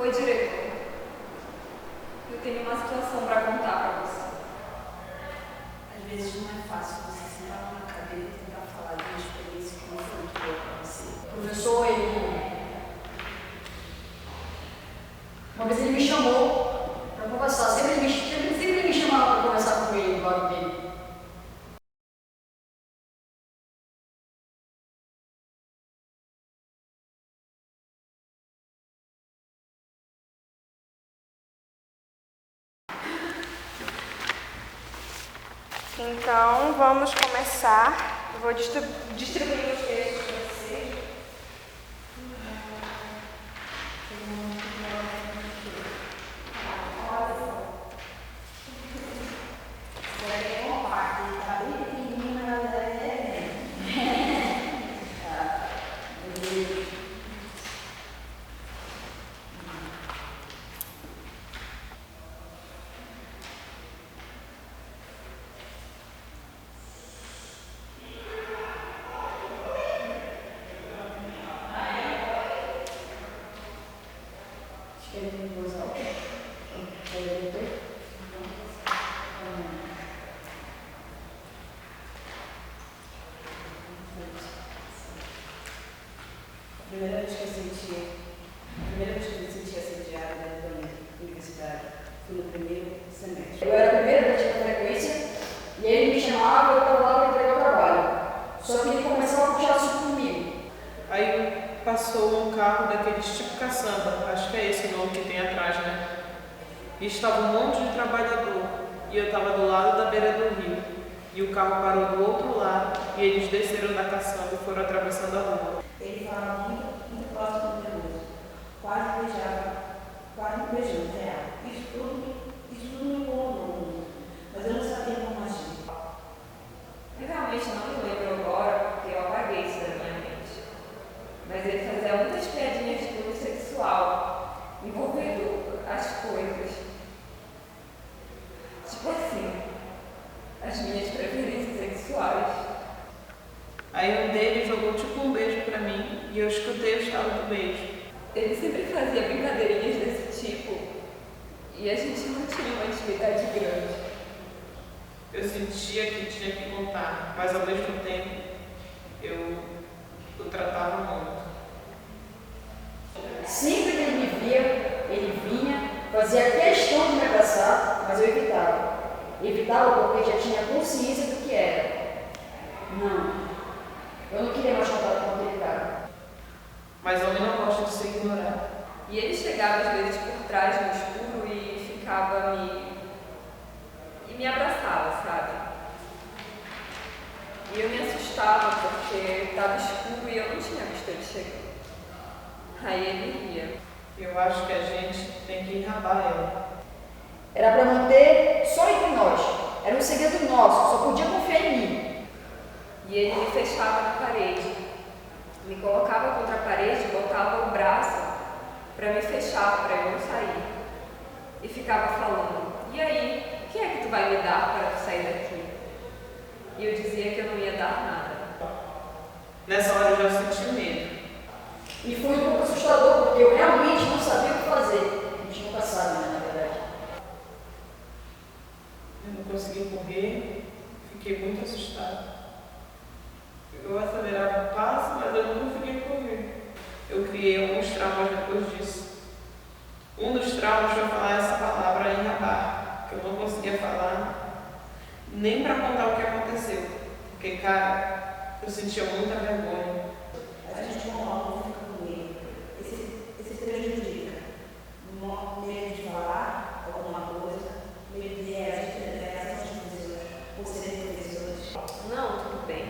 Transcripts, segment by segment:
Oi, diretor. Eu tenho uma situação para contar para você. Às vezes não é fácil você sentar numa cadeira e tentar falar de uma experiência que não foi muito boa para você. Professor, uma vez ele me chamou para conversar. Sempre ele me chamava para conversar com ele, do lado dele. Então, vamos começar. Eu vou distribuir os textos para vocês. A primeira vez que eu me senti assediada dentro da universidade foi no primeiro semestre. Eu era a primeira da frequência e ele me chamava, eu estava lá para entregar o trabalho. Só que ele começava a puxar assunto comigo. Aí passou um carro daqueles tipo caçamba, acho que é esse o nome que tem atrás, né? E estava um monte de trabalhador e eu estava do lado da beira do rio. E o carro parou do outro lado e eles desceram da caçamba e foram atravessando a rua. Ele falava muito próximo do meu rosto, quase me beijando, real. Isso tudo me incomodou muito, mas eu não sabia como agir. Eu realmente não me lembro agora porque eu apaguei isso da minha mente. Mas ele fazia muitas piadinhas de cunho sexual, envolvendo as coisas. Tipo assim, as minhas preferências sexuais. Aí um deles jogou tipo um beijo pra mim e eu escutei o estalo do beijo. Ele sempre fazia brincadeirinhas desse tipo e a gente não tinha uma intimidade grande. Eu sentia que tinha que contar, mas ao mesmo tempo eu o tratava muito. Sempre que ele me via, ele vinha, fazia questão de me abraçar, mas eu evitava. Evitava porque já tinha consciência do que era. Não, eu não queria mais contato com aquele cara. Mas homem não gosta de ser ignorado. E ele chegava às vezes por trás no escuro e ficava me abraçava, sabe? E eu me assustava porque estava escuro e eu não tinha visto ele chegando. Aí ele ria. Eu acho que a gente tem que enrabar ela. Era para manter só entre nós. Era um segredo nosso, só podia confiar em mim. E ele me fechava na parede. Me colocava contra a parede e botava o braço para me fechar, para eu não sair. E ficava falando, e aí, o que é que tu vai me dar para tu sair daqui? E eu dizia que eu não ia dar nada. Nessa hora eu já senti medo. E foi um pouco assustador, porque eu realmente não sabia o que fazer. A gente nunca sabe, né, na verdade. Eu não consegui correr, fiquei muito assustada. Eu acelerava o passo, mas eu não conseguia correr. Eu criei alguns traumas depois disso. Um dos traumas foi falar essa palavra enrabar, que eu não conseguia falar nem para contar o que aconteceu. Porque, cara, eu sentia muita vergonha. A gente como algo fica com medo. Esse prejudica. Medo de falar alguma coisa, medo de reagir às pessoas, por serem pessoas. Não, tudo bem.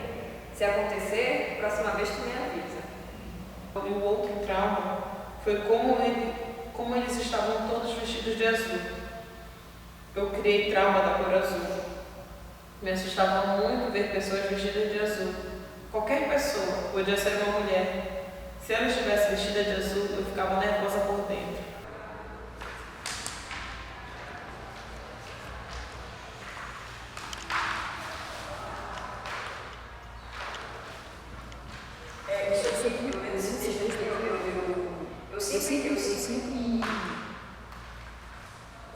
Se acontecer, próxima vez tu me avisa. E o outro trauma foi como eles estavam todos vestidos de azul. Eu criei trauma da cor azul. Me assustava muito ver pessoas vestidas de azul. Qualquer pessoa, podia ser uma mulher. Se ela estivesse vestida de azul, eu ficava nervosa por dentro. Eu sempre eu sempre.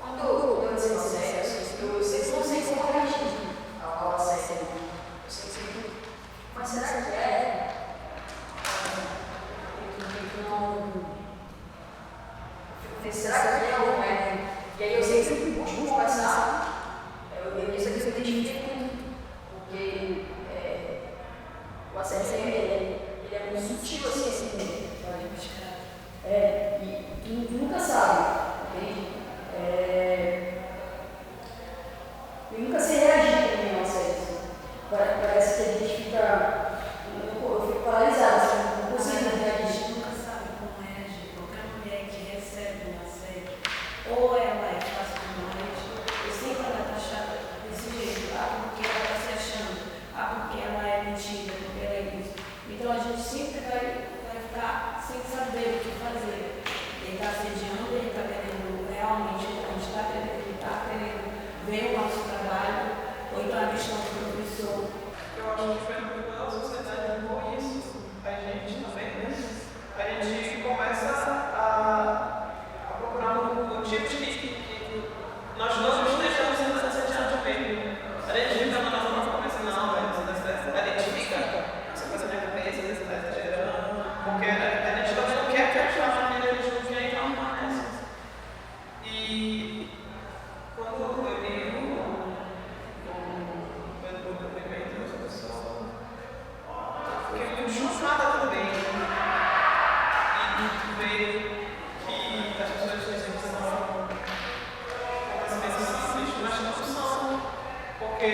Quando eu lancei assédio, eu sempre não sei como reagir ao assédio. Eu sempre. Mas será que é? Será que é ou não é? E aí eu sempre busco conversar. Isso aqui eu identifico, porque o assédio ele é muito sutil assim. E tu nunca sabe, entende? Eu nunca sei reagir também ao assédio. Parece que a gente fica. Eu fico paralisada, assim, não consigo reagir. Nunca sabe como reagir. Qualquer mulher que recebe um assédio, ou ela é fácil demais, ou sempre ela está chata desse jeito, porque ela está se achando, porque ela é mentira, porque ela é isso. Então a gente sempre vai ficar sem saber o que fazer. Ele está assediando, ele está querendo realmente, a gente está querendo, ele está querendo ver o nosso trabalho, ou então a questão do professor. Eu acho que foi a sociedade levou isso. A gente também, né? A gente começa a procurar motivos que nós não estejamos sendo assediados mesmo. A gente fica na nossa cabeça, não, a gente fica essa coisa na cabeça, você está exagerando, porque a gente também não quer que a família de um jeito não apareça. E quando eu li o depoimento dessa pessoa, fiquei muito chocada também. E ver que as pessoas dizem que são as mesmas, mas não são, porque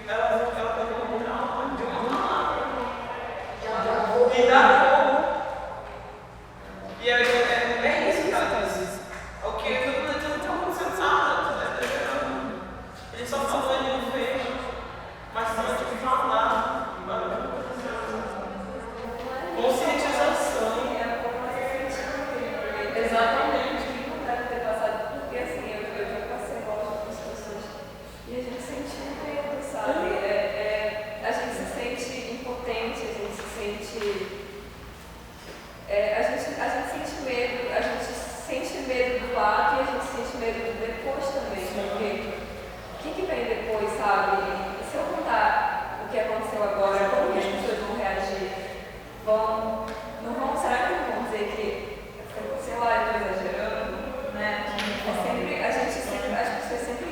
ela está com um trauma de uma palavra. E dá e aí é isso que ela diz. O que eu não está acontecendo nada. Ele só falou, ele não fez, mas só de falar. Conscientização. Exatamente. Não deve ter passado, porque assim, eu já passei longe com as pessoas e a gente sente medo, sabe? A gente se sente impotente, a gente se sente. A gente sente medo, a gente sente medo do ato e a gente sente medo do depois também, porque o que vem depois, sabe? E se eu contar o que aconteceu agora, como que as pessoas vão reagir? Não vão, será que não vão dizer que, sei lá, eu estou exagerando, né? As pessoas sempre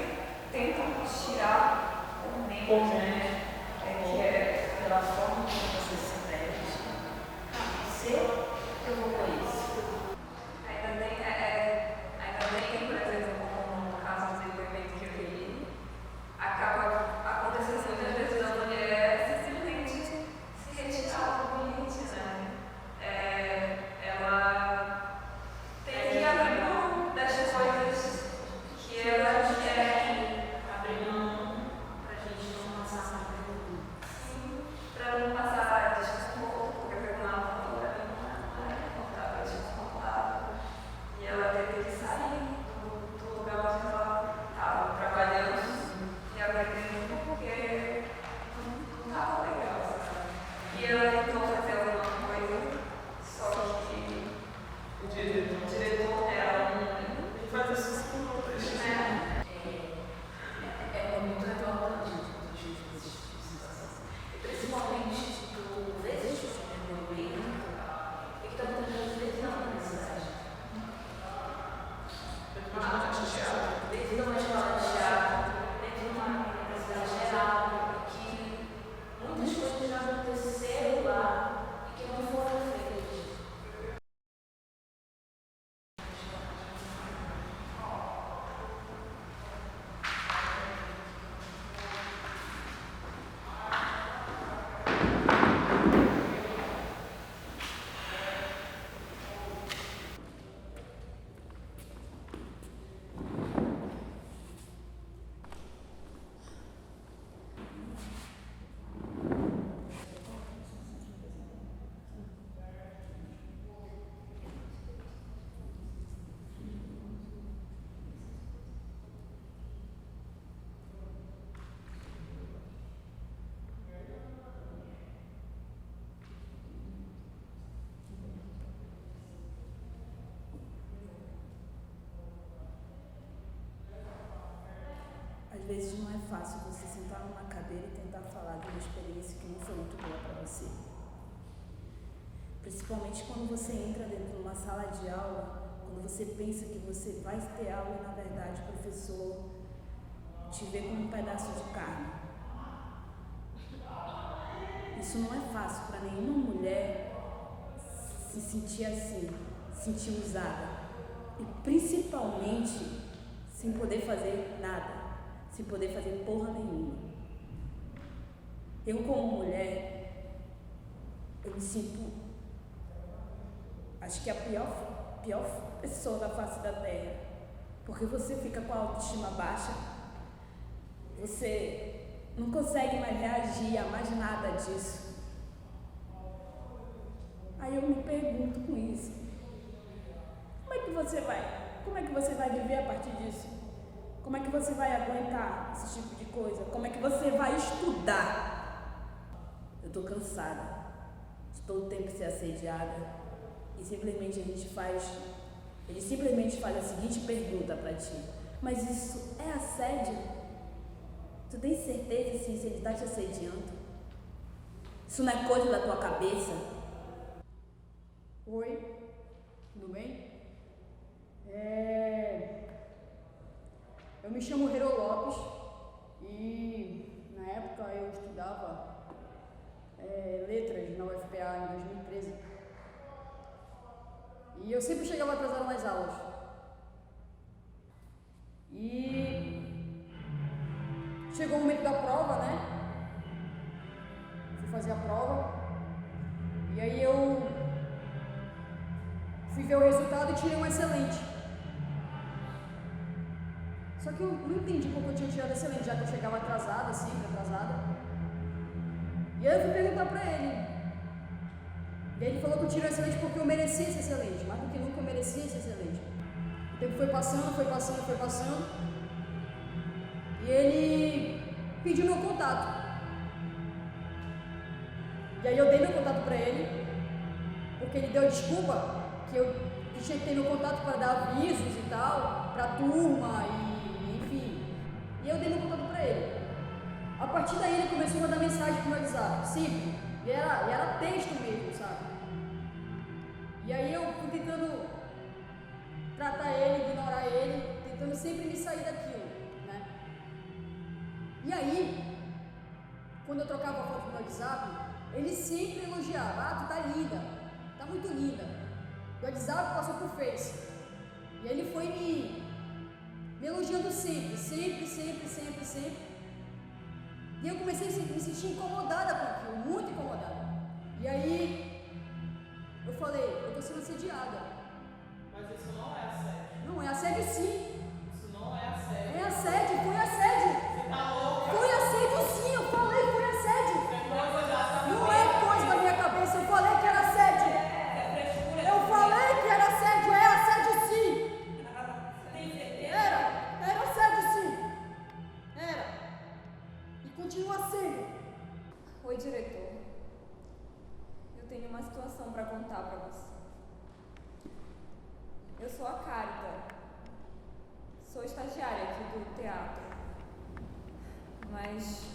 tentam tirar o medo, né? Que é Pela forma como você se veste, você provocou isso. ainda tem, por exemplo, como no caso do depoimento que eu li, acaba acontecendo muitas vezes da mulher simplesmente se retirar do limite, né? Ela tem que abrir mão das coisas que ela quer Abrir mão pra gente não passar por tudo. sim, para não passar desconforto, porque eu não é confortável, é desconfortável. E ela teve que sair do lugar onde ela estava trabalhando e aprendendo porque não estava legal, sabe? E ela tentou fazer alguma coisa, só que O diretor ela faz essas perguntas. É muito revoltante quando a gente vê esse tipo de sensação. E principalmente se tu vê esse tipo de movimento, e que está muitas vezes não na necessidade. Dentro de uma escola de teatro, dentro de uma universidade geral, que muitas coisas já aconteceram lá e que não foram feitas. Às vezes não é fácil você sentar numa cadeira e tentar falar de uma experiência que não foi muito boa para você. Principalmente quando você entra dentro de uma sala de aula, quando você pensa que você vai ter aula e na verdade o professor te vê como um pedaço de carne. Isso não é fácil para nenhuma mulher se sentir assim, se sentir usada. E principalmente sem poder fazer nada, sem poder fazer porra nenhuma. Eu como mulher, eu me sinto, acho que a pior pessoa da face da terra. Porque você fica com a autoestima baixa, você não consegue mais reagir a mais nada disso. Aí eu me pergunto com isso, como é que você vai viver a partir disso? Como é que você vai aguentar esse tipo de coisa? Como é que você vai estudar? Eu tô cansada de todo o tempo ser assediada e simplesmente ele simplesmente faz a seguinte pergunta pra ti: mas isso é assédio? Tu tem certeza se ele está te assediando? Isso não é coisa da tua cabeça? Oi, tudo bem? Eu me chamo Hero Lopes e na época eu estudava letras na UFPA em 2013 e eu sempre chegava atrasado nas aulas e chegou o momento da prova, né? Fui fazer a prova e aí eu fui ver o resultado e tirei um excelente. Só que eu não entendi porque eu tinha tirado excelente, já que eu chegava atrasada, sempre atrasada. E aí eu fui perguntar pra ele. E ele falou que eu tirei excelente porque eu merecia esse excelente, mais do que nunca eu merecia esse excelente. O tempo foi passando. E ele pediu meu contato. E aí eu dei meu contato pra ele, porque ele deu desculpa que eu tinha que ter meu contato para dar avisos e tal, pra turma e enfim. E eu dei meu contato pra ele. A partir daí ele começou a mandar mensagem pro meu WhatsApp, sim, e era texto mesmo, sabe? E aí eu fui tentando tratar ele, ignorar ele, tentando sempre me sair daquilo, né? E aí, quando eu trocava a foto no WhatsApp, ele sempre elogiava: ah, tu tá linda, tá muito linda. O WhatsApp passou pro Face. E ele foi me elogiando sempre. E eu comecei a me sentir incomodada com aquilo, muito incomodada. E aí, eu falei: eu tô sendo assediada. Mas isso não é assédio. Não é assédio, sim. Isso não é assédio. É assédio, foi assédio. Você tá louca? Foi assédio, sim, eu falei, foi assédio. Você coisa da Não é coisa da minha cabeça, eu falei que era assédio. Eu falei que era assédio, é assédio, sim. Tem certeza? Era assédio, sim. Era. E continua sendo. Oi, diretor. Eu tenho uma situação para contar para você. Eu sou a Carita. Sou estagiária aqui do teatro. Mas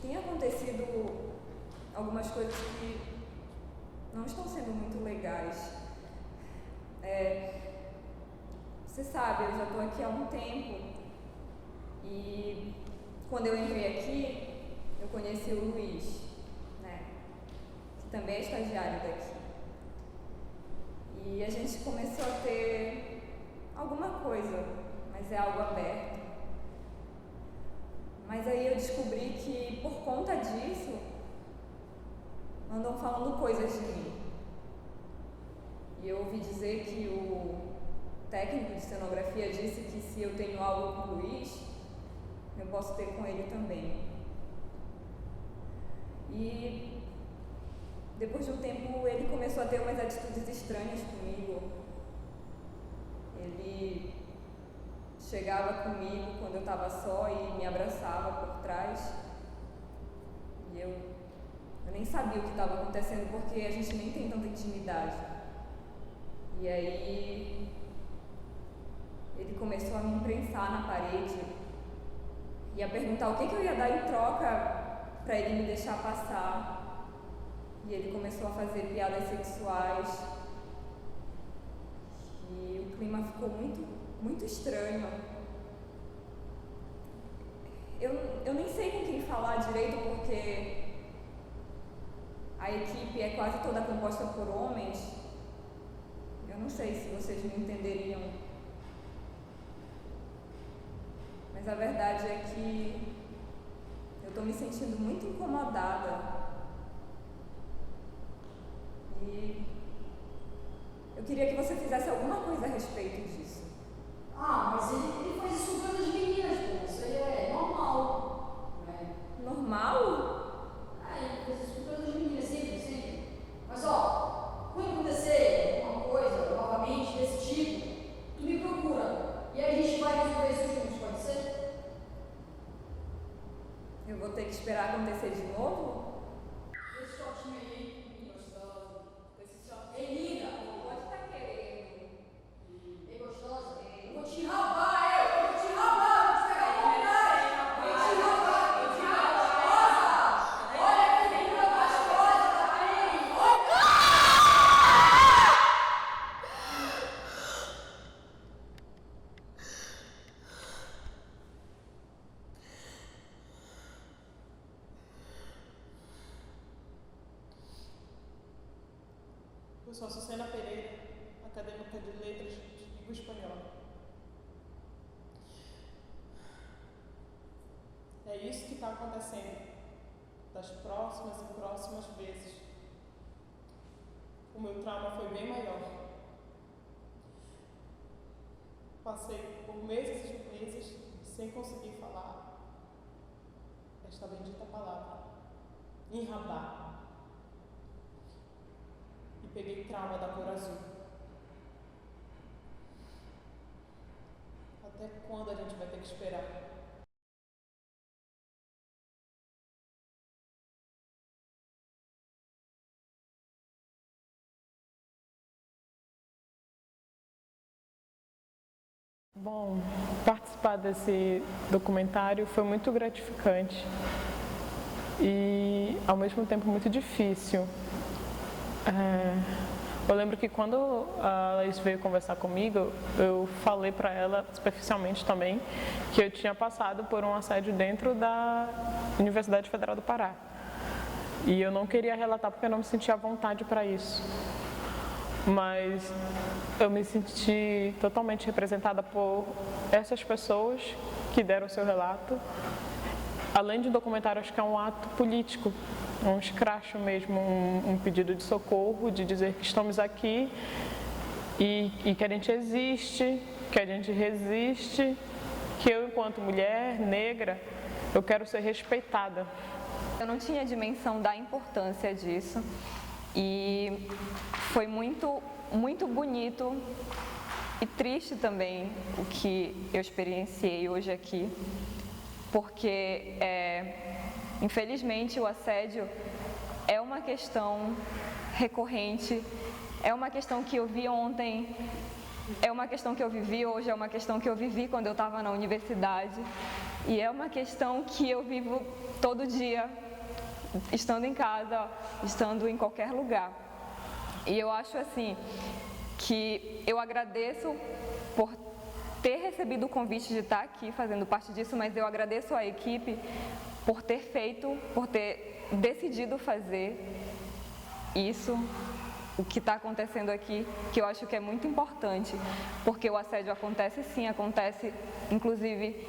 tem acontecido algumas coisas que não estão sendo muito legais. Você sabe, eu já estou aqui há um tempo e quando eu entrei aqui, eu conheci o Luiz, né, que também é estagiário daqui. E a gente começou a ter alguma coisa, mas é algo aberto. Mas aí eu descobri que por conta disso, andam falando coisas de mim. E eu ouvi dizer que o técnico de cenografia disse que se eu tenho algo com o Luiz, eu posso ter com ele também. E depois de um tempo ele começou a ter umas atitudes estranhas comigo. Ele chegava comigo quando eu estava só e me abraçava por trás. E eu nem sabia o que estava acontecendo porque a gente nem tem tanta intimidade. E aí ele começou a me imprensar na parede ia perguntar o que eu ia dar em troca para ele me deixar passar. E ele começou a fazer piadas sexuais. E o clima ficou muito estranho. Eu nem sei com quem falar direito, porque a equipe é quase toda composta por homens. Eu não sei se vocês me entenderiam. Mas a verdade é que eu estou me sentindo muito incomodada. E eu queria que você fizesse alguma coisa a respeito disso. Ah, mas ele faz isso com as meninas, pô. Isso aí é normal. Né? Normal? Ele faz isso com as meninas, sempre. Mas ó, quando acontecer uma coisa novamente desse tipo, tu me procura. E aí a gente vai resolver isso juntos, pode ser? Eu vou ter que esperar acontecer de novo? Esse shortinho aí, gostoso. Esse shortinho. Ei, linda! Pode estar querendo. Ei, gostosa. Eu vou te roubar, eu vou te roubar, vou te pegar um lugar. Vou te roubar, vou te roubar. Olha que linda gostosa, tá aí. Eu sou Açucena Pereira, acadêmica de letras de língua espanhola. É isso que está acontecendo das próximas e próximas vezes. O meu trauma foi bem maior. Passei por meses e meses sem conseguir falar esta bendita palavra, enrabar. E peguei trauma da cor azul. Até quando a gente vai ter que esperar? Bom, participar desse documentário foi muito gratificante e, ao mesmo tempo, muito difícil. Eu lembro que quando a Laís veio conversar comigo, eu falei para ela, superficialmente também, que eu tinha passado por um assédio dentro da Universidade Federal do Pará. E eu não queria relatar porque eu não me sentia à vontade para isso. Mas eu me senti totalmente representada por essas pessoas que deram seu relato. Além de documentário, acho que é um ato político, é um escracho mesmo, um pedido de socorro, de dizer que estamos aqui e que a gente existe, que a gente resiste, que eu, enquanto mulher negra, eu quero ser respeitada. Eu não tinha dimensão da importância disso e foi muito bonito e triste também o que eu experienciei hoje aqui, porque infelizmente o assédio é uma questão recorrente, é uma questão que eu vi ontem, é uma questão que eu vivi hoje, é uma questão que eu vivi quando eu estava na universidade e é uma questão que eu vivo todo dia, estando em casa, estando em qualquer lugar. E eu acho assim, que eu agradeço por ter recebido o convite de estar aqui fazendo parte disso, mas eu agradeço à equipe por ter feito, por ter decidido fazer isso, o que está acontecendo aqui, que eu acho que é muito importante, porque o assédio acontece sim, acontece inclusive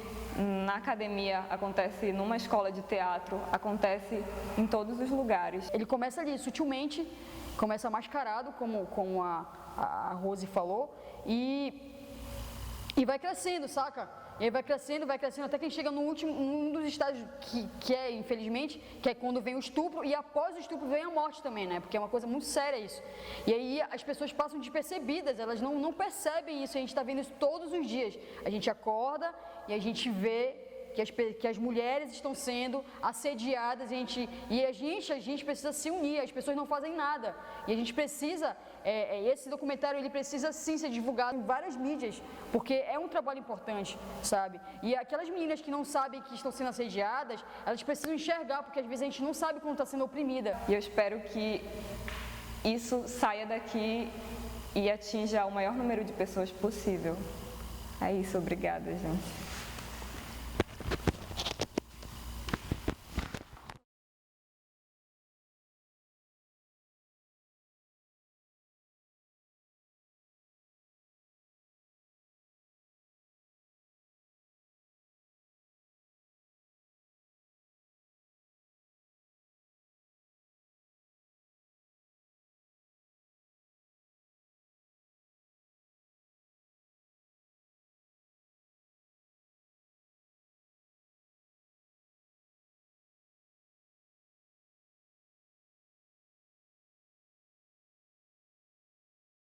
na academia, acontece numa escola de teatro, acontece em todos os lugares. Ele começa ali, sutilmente, começa mascarado, como a Rose falou, e vai crescendo, saca? E aí vai crescendo, até que chega no último, um dos estágios que é, infelizmente, que é quando vem o estupro, e após o estupro vem a morte também, né? Porque é uma coisa muito séria isso. E aí as pessoas passam despercebidas, elas não percebem isso, a gente está vendo isso todos os dias. A gente acorda e a gente vê que as mulheres estão sendo assediadas e a gente precisa se unir, as pessoas não fazem nada. E a gente precisa, esse documentário ele precisa sim ser divulgado em várias mídias, porque é um trabalho importante, sabe? E aquelas meninas que não sabem que estão sendo assediadas, elas precisam enxergar, porque às vezes a gente não sabe como está sendo oprimida. E eu espero que isso saia daqui e atinja o maior número de pessoas possível. É isso, obrigada, gente.